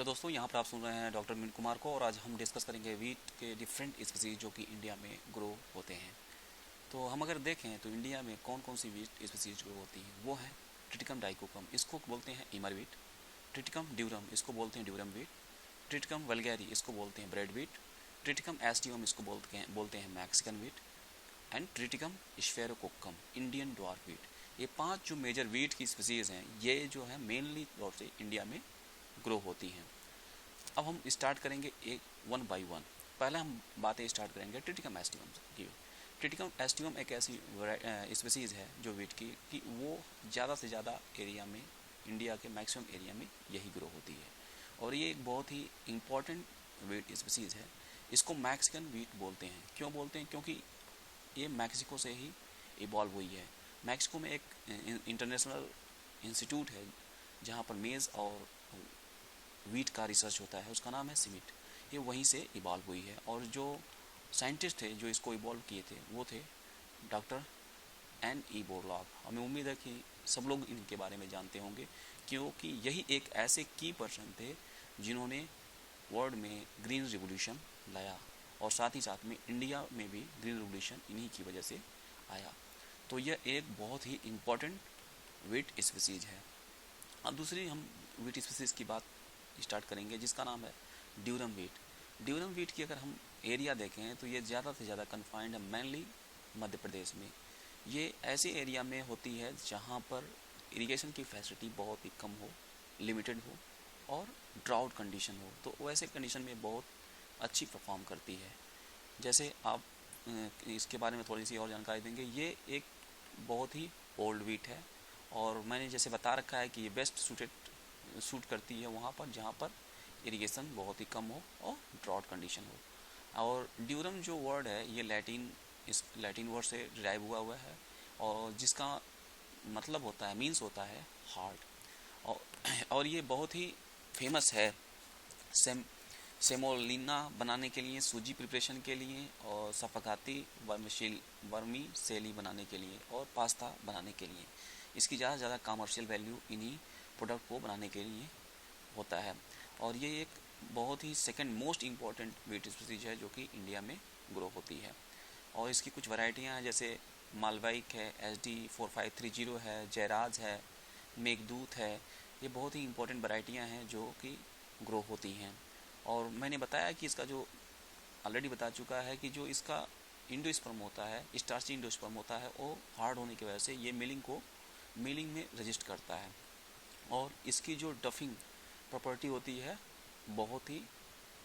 Hello दोस्तों, यहाँ पर आप सुन रहे हैं डॉक्टर मीन कुमार को और आज हम डिस्कस करेंगे वीट के डिफरेंट स्पीसीज जो कि इंडिया में ग्रो होते हैं। तो हम अगर देखें तो इंडिया में कौन कौन सी वीट स्पीसीज ग्रो होती हैं, वो है ट्रिटिकम डाइकोकम, इसको बोलते हैं इमर वीट। ट्रिटिकम ड्यूरम, इसको बोलते हैं ड्यूरम वीट। ट्रिटिकम वल्गैरी, इसको बोलते हैं ब्रेड वीट। ट्रिटिकम एस्टिवम, इसको बोलते हैं Mexican wheat. And Triticum sphaerococcum, Indian dwarf wheat. ये 5 जो मेजर वीट की स्पीसीज हैं, ये जो है मेनली तौर से इंडिया में ग्रो होती हैं। अब हम स्टार्ट करेंगे एक वन बाय वन। पहले हम बातें स्टार्ट करेंगे ट्रिटिकम एस्टिवम की। ट्रिटिकम एस्टिवम एक ऐसी स्पीसीज़ है जो वीट की कि वो ज़्यादा से ज़्यादा एरिया में, इंडिया के मैक्सिमम एरिया में यही ग्रो होती है और ये एक बहुत ही इम्पॉर्टेंट वीट स्पीसीज़ है। इसको मैक्सिकन वीट बोलते हैं। क्यों बोलते हैं? क्योंकि ये मैक्सिको से ही इवॉल्व हुई है। मैक्सिको में एक इंटरनेशनल इंस्टीट्यूट है जहाँ पर मेज़ और वीट का रिसर्च होता है, उसका नाम है सिमिट। ये वहीं से इवॉल्व हुई है और जो साइंटिस्ट थे जो इसको इवॉल्व किए थे वो थे डॉक्टर N.E. बोरलॉग। हमें उम्मीद है कि सब लोग इनके बारे में जानते होंगे क्योंकि यही एक ऐसे की पर्सन थे जिन्होंने वर्ल्ड में ग्रीन रिवोल्यूशन लाया और साथ ही साथ में इंडिया में भी ग्रीन रिवोल्यूशन इन्हीं की वजह से आया। तो यह एक बहुत ही इम्पोर्टेंट वीट स्पीसीज है। अब दूसरी हम वीट स्पीसीज की बात स्टार्ट करेंगे जिसका नाम है ड्यूरम वीट। ड्यूरम वीट की अगर हम एरिया देखें तो ये ज़्यादा से ज़्यादा कन्फाइंड है मेनली मध्य प्रदेश में। ये ऐसे एरिया में होती है जहाँ पर इरिगेशन की फैसिलिटी बहुत ही कम हो, लिमिटेड हो और ड्राउट कंडीशन हो, तो वैसे कंडीशन में बहुत अच्छी परफॉर्म करती है। जैसे आप इसके बारे में थोड़ी सी और जानकारी देंगे। ये एक बहुत ही ओल्ड वीट है और मैंने जैसे बता रखा है कि ये बेस्ट सूट करती है वहाँ पर जहाँ पर इरिगेशन बहुत ही कम हो और ड्रॉट कंडीशन हो। और ड्यूरम जो वर्ड है ये इस लैटिन वर्ड से डिराइव हुआ है और जिसका मतलब होता है, मीन्स होता है हार्ट। और ये बहुत ही फेमस है सेमोलिना बनाने के लिए, सूजी प्रिपरेशन के लिए और सफाकाती वर्मी सेली बनाने के लिए और पास्ता बनाने के लिए। इसकी ज़्यादा से ज़्यादा कमर्शियल वैल्यू इन्हीं प्रोडक्ट को बनाने के लिए होता है और ये एक बहुत ही second most important wheat species है जो कि इंडिया में ग्रो होती है। और इसकी कुछ वैरायटियाँ हैं जैसे मालवाइक है, SD4530 है, जयराज है, मेघदूत है। ये बहुत ही इम्पोर्टेंट वैरायटियाँ हैं जो कि ग्रो होती हैं। और मैंने बताया कि इसका जो ऑलरेडी बता चुका है कि जो इसका इंडोस्पर्म होता है, स्टार्ची इंडोस्पर्म होता है, वो हार्ड होने की वजह से ये मिलिंग में रजिस्ट करता है और इसकी जो डफिंग प्रॉपर्टी होती है बहुत ही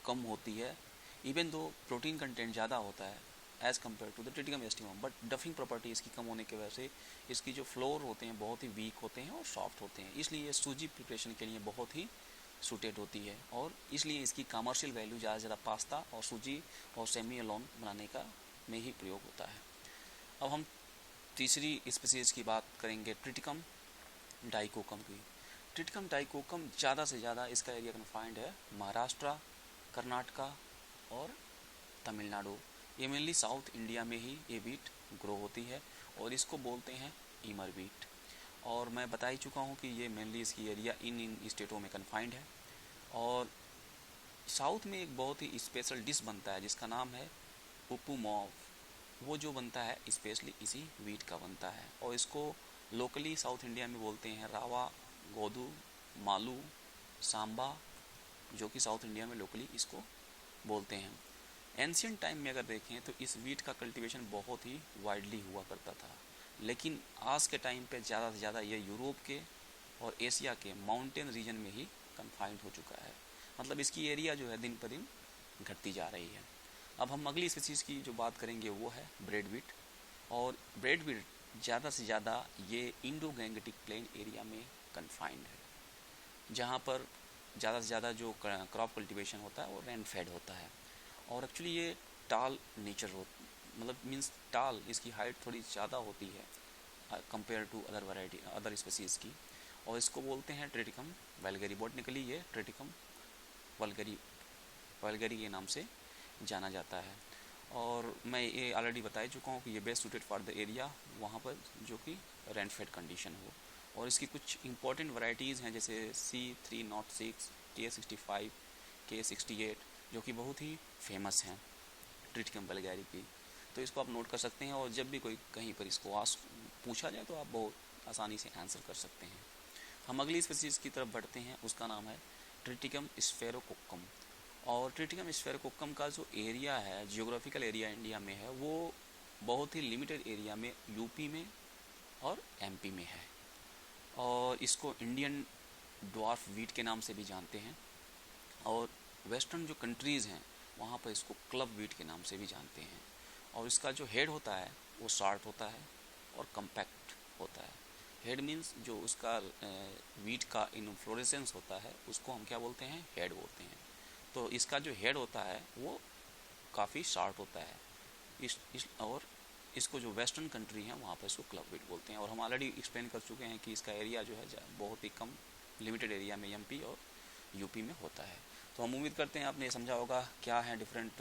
कम होती है। इवन दो प्रोटीन कंटेंट ज़्यादा होता है as compare to the Triticum aestivum, but duffing property इसकी कम होने की वजह से इसकी जो फ्लोर होते हैं बहुत ही वीक होते हैं और सॉफ्ट होते हैं, इसलिए ये सूजी प्रिपरेशन के लिए बहुत ही सूटेड होती है और इसलिए इसकी कमर्शियल वैल्यू ज़्यादा से ज़्यादा पास्ता और सूजी और सेमी अलोन बनाने का में ही प्रयोग होता है। अब हम तीसरी स्पीसीज की बात करेंगे ट्रिटिकम डाइकोकम की। ट्रिटिकम डाइकोकम ज़्यादा से ज़्यादा इसका एरिया कन्फाइंड है महाराष्ट्र, कर्नाटका और तमिलनाडु। ये मेनली साउथ इंडिया में ही ये वीट ग्रो होती है और इसको बोलते हैं इमर वीट। और मैं बता ही चुका हूँ कि ये मेनली इसकी एरिया इन स्टेटों में कन्फाइंड है। और साउथ में एक बहुत ही स्पेशल डिश बनता है जिसका नाम है उपमॉव। वो जो बनता है स्पेशली इसी वीट का बनता है और इसको लोकली साउथ इंडिया में बोलते हैं रावा, गोदू, मालू, सांबा, जो कि साउथ इंडिया में लोकली इसको बोलते हैं। एंशियंट टाइम में अगर देखें तो इस वीट का कल्टीवेशन बहुत ही वाइडली हुआ करता था, लेकिन आज के टाइम पे ज़्यादा से ज़्यादा ये यूरोप के और एशिया के माउंटेन रीजन में ही कन्फाइंड हो चुका है। मतलब इसकी एरिया जो है दिन पर दिन घटती जा रही है। अब हम अगली स्पीसीज़ की जो बात करेंगे वो है ब्रेड वीट। और ब्रेड वीट ज़्यादा से ज़्यादा ये इंडो गैंगेटिक प्लेन एरिया में कन्फाइंड है जहाँ पर ज़्यादा से ज़्यादा जो क्रॉप कल्टीवेशन होता है वो रेन फेड होता है। और एक्चुअली ये टाल नेचर मतलब मीन्स टाल, इसकी हाइट थोड़ी ज़्यादा होती है कंपेयर टू अदर स्पीसीज़ की और इसको बोलते हैं ट्रिटिकम वल्गैरी। बॉटनिकली ये ट्रिटिकम वल्गैरी के नाम से जाना जाता है। और मैं ये ऑलरेडी बता ही चुका हूँ कि ये best suited for the area वहाँ पर जो कि रेन फेड कंडीशन हो। और इसकी कुछ इंपॉर्टेंट वैरायटीज़ हैं जैसे C306, K65, K68 जो कि बहुत ही फेमस हैं ट्रिटिकम वल्गैरिस की। तो इसको आप नोट कर सकते हैं और जब भी कोई कहीं पर इसको पूछा जाए तो आप बहुत आसानी से आंसर कर सकते हैं। हम अगली स्पीसीज़ की तरफ बढ़ते हैं, उसका नाम है ट्रिटिकम स्फेरोकोक्कम। और ट्रिटिकम स्फेरोकोक्कम का जो एरिया है, जियोग्राफिकल एरिया इंडिया में है, वो बहुत ही लिमिटेड एरिया में यूपी में और एमपी में है। और इसको इंडियन ड्वार्फ वीट के नाम से भी जानते हैं। और वेस्टर्न जो कंट्रीज़ हैं वहाँ पर इसको क्लब वीट के नाम से भी जानते हैं। और इसका जो हेड होता है वो शार्प होता है और कम्पैक्ट होता है। हेड मीन्स जो उसका वीट का इन्फ्लोरेसेंस होता है उसको हम क्या बोलते हैं, हेड बोलते हैं। तो इसका जो हेड होता है वो काफ़ी शार्प होता है। और इसको जो वेस्टर्न कंट्री है वहाँ पर इसको क्लब वीट बोलते हैं। और हम ऑलरेडी एक्सप्लेन कर चुके हैं कि इसका एरिया जो है बहुत ही कम लिमिटेड एरिया में एमपी और यूपी में होता है। तो हम उम्मीद करते हैं आपने समझा होगा क्या है डिफरेंट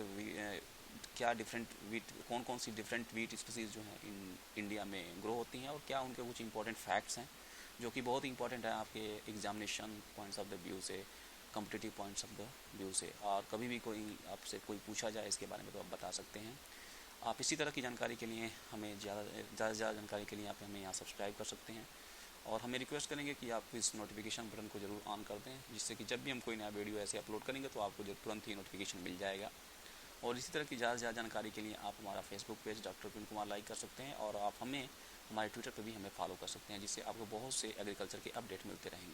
वीट, कौन कौन सी डिफरेंट वीट स्पीसीज़ जो हैं इंडिया में ग्रो होती हैं और क्या उनके कुछ इंपॉर्टेंट फैक्ट्स हैं जो कि बहुत इंपॉर्टेंट है आपके examination points of the view से, competitive points of the view से। और कभी भी कोई आपसे कोई पूछा जाए इसके बारे में तो आप बता सकते हैं। आप इसी तरह की जानकारी के लिए हमें ज़्यादा से ज़्यादा जानकारी के लिए आप हमें यहाँ सब्सक्राइब कर सकते हैं। और हमें रिक्वेस्ट करेंगे कि आप इस नोटिफिकेशन बटन को ज़रूर ऑन कर दें, जिससे कि जब भी हम कोई नया वीडियो ऐसे अपलोड करेंगे तो आपको तुरंत ही नोटिफिकेशन मिल जाएगा। और इसी तरह की ज़्यादा से ज़्यादा जानकारी के लिए आप हमारा Facebook page doctor Praveen Kumar like कर सकते हैं। और आप हमें हमारे ट्विटर पर भी हमें फॉलो कर सकते हैं, जिससे आपको बहुत से एग्रीकल्चर के अपडेट मिलते रहेंगे।